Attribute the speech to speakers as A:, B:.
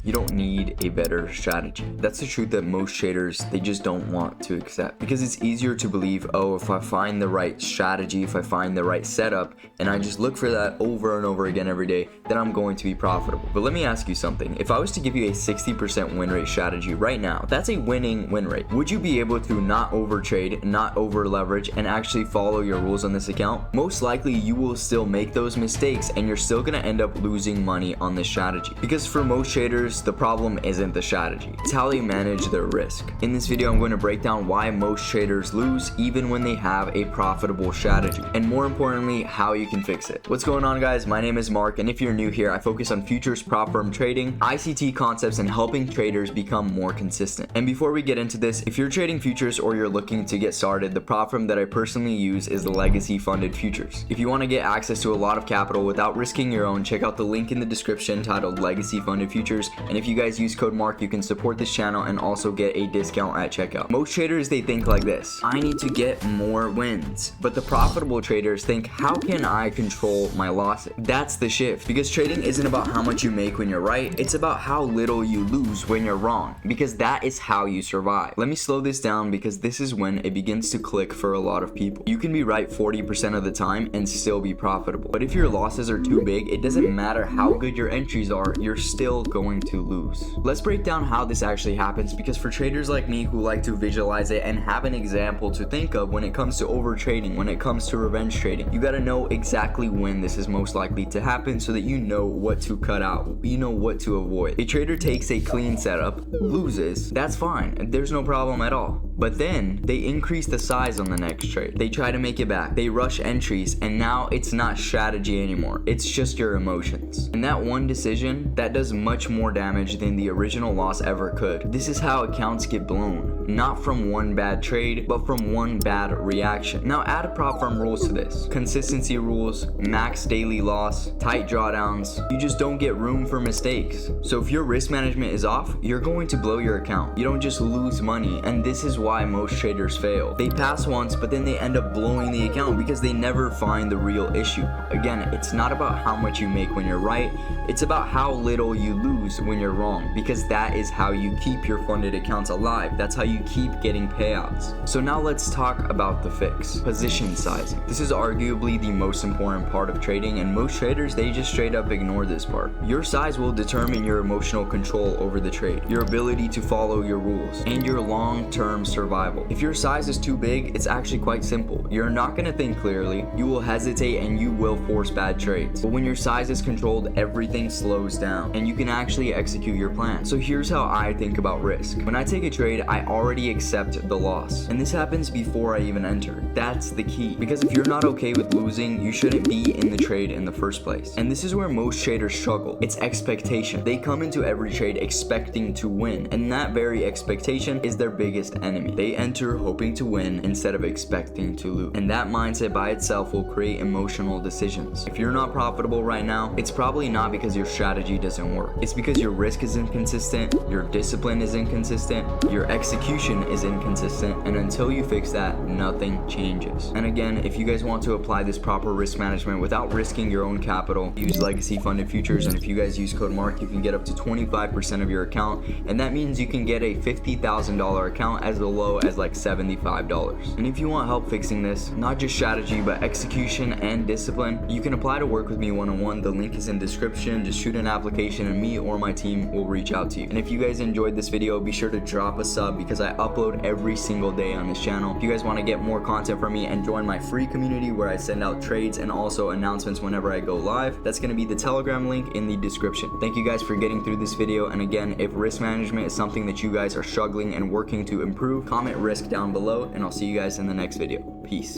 A: You don't need a better strategy. That's the truth that most traders, they just don't want to accept, because it's easier to believe, oh, if I find the right strategy, if I find the right setup, and I just look for that over and over again every day, then I'm going to be profitable. But let me ask you something. If I was to give you a 60% win rate strategy right now, that's a winning win rate. Would you be able to not overtrade, not over leverage, and actually follow your rules on this account? Most likely you will still make those mistakes and you're still going to end up losing money on this strategy, because for most traders the problem isn't the strategy, it's how they manage their risk. In this video I'm going to break down why most traders lose even when they have a profitable strategy, and more importantly how you can fix it. What's going on, guys? My name is Mark, and if you're new here, I focus on futures prop firm trading, ICT concepts, and helping traders become more consistent. And before we get into this, if you're trading futures or you're looking to get started, the prop firm that I personally use is the Legacy Funded Futures. If you want to get access to a lot of capital without risking your own, check out the link in the description titled Legacy Funded Futures, and if you guys use code MARK, you can support this channel and also get a discount at checkout. Most traders, they think like this: I need to get more wins. But the profitable traders think, how can I control my losses? That's the shift, because trading isn't about how much you make when you're right, it's about how little you lose when you're wrong, because that is how you survive. Let me slow this down, because this is when it begins to click for a lot of people. You can be right 40% of the time and still be profitable, but if your losses are too big, it doesn't matter how good your entries are, you're still going to lose. Let's break down how this actually happens, because for traders like me who like to visualize it and have an example to think of when it comes to over trading, when it comes to revenge trading, you got to know exactly when this is most likely to happen so that you know what to cut out, you know what to avoid. A trader takes a clean setup, loses, that's fine, there's no problem at all. But then they increase the size on the next trade. They try to make it back. They rush entries, and now it's not strategy anymore. It's just your emotions. And that one decision, that does much more damage than the original loss ever could. This is how accounts get blown. Not from one bad trade, but from one bad reaction. Now add a prop firm rules to this. Consistency rules, max daily loss, tight drawdowns. You just don't get room for mistakes. So if your risk management is off, you're going to blow your account. You don't just lose money, and this is why most traders fail. They pass once, but then they end up blowing the account because they never find the real issue. Again, it's not about how much you make when you're right, it's about how little you lose when you're wrong, because that is how you keep your funded accounts alive. That's how you keep getting payouts. So now let's talk about the fix. Position sizing. This is arguably the most important part of trading, and most traders, they just straight up ignore this part. Your size will determine your emotional control over the trade, your ability to follow your rules, and your long-term survival. If your size is too big, it's actually quite simple. You're not going to think clearly, you will hesitate, and you will force bad trades. But when your size is controlled, everything slows down and you can actually execute your plan. So here's how I think about risk. When I take a trade, I already accept the loss, and this happens before I even enter. That's the key, because if you're not okay with losing, you shouldn't be in the trade in the first place. And this is where most traders struggle. It's expectation. They come into every trade expecting to win, and that very expectation is their biggest enemy. They enter hoping to win instead of expecting to lose, and that mindset by itself will create emotional decisions. If you're not profitable right now, it's probably not because your strategy doesn't work. It's because your risk is inconsistent, your discipline is inconsistent, your execution is inconsistent, and until you fix that, nothing changes. And again, if you guys want to apply this proper risk management without risking your own capital, use Legacy Funded Futures, and if you guys use code MARK, you can get up to 25% of your account, and that means you can get a $50,000 account as low as like $75. And if you want help fixing this, not just strategy but execution and discipline, you can apply to work with me one-on-one. The link is in description. Just shoot an application and me or my team will reach out to you. And if you guys enjoyed this video, be sure to drop a sub, because I upload every single day on this channel. If you guys want to get more content from me and join my free community where I send out trades and also announcements whenever I go live, that's going to be the Telegram link in the description. Thank you guys for getting through this video, and again, if risk management is something that you guys are struggling and working to improve, comment risk down below, and I'll see you guys in the next video. Peace.